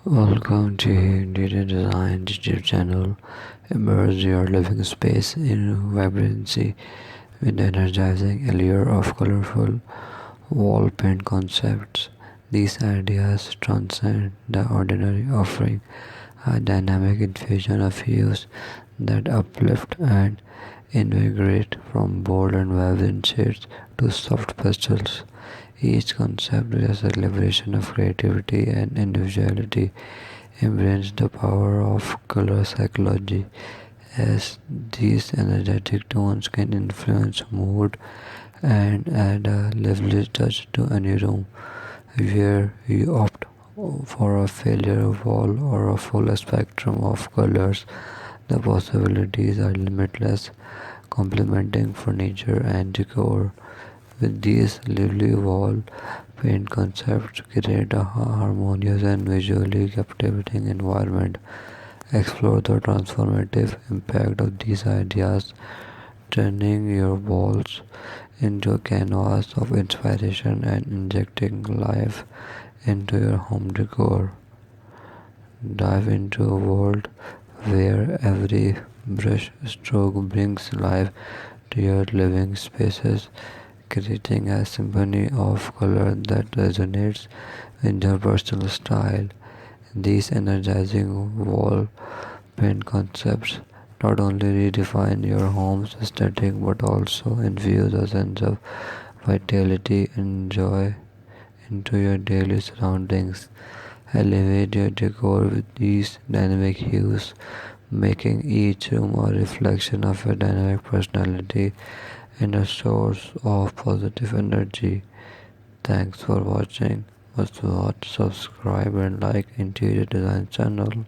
Welcome to Interior Design YouTube channel. Immerse your living space in vibrancy with energizing allure of colorful wall paint concepts. These ideas transcend the ordinary, offering a dynamic infusion of hues that uplift and invigorate, from bold and vibrant shades to soft pastels. Each concept is a celebration of creativity and individuality, embrace the power of color psychology, as these energetic tones can influence mood and add a lively touch to any room. Where you opt for a failure wall or a full spectrum of colors, the possibilities are limitless, complementing furniture and decor. With these lively wall paint concepts create a harmonious and visually captivating environment. Explore the transformative impact of these ideas, turning your walls into a canvas of inspiration and injecting life into your home decor. Dive into a world where every brush stroke brings life to your living spaces, creating a symphony of color that resonates with your personal style. These energizing wall paint concepts not only redefine your home's aesthetic but also infuse a sense of vitality and joy into your daily surroundings. Elevate your decor with these dynamic hues, making each room a reflection of your dynamic personality and a source of positive energy. Thanks for watching. Must watch, subscribe, and like Interior Design channel.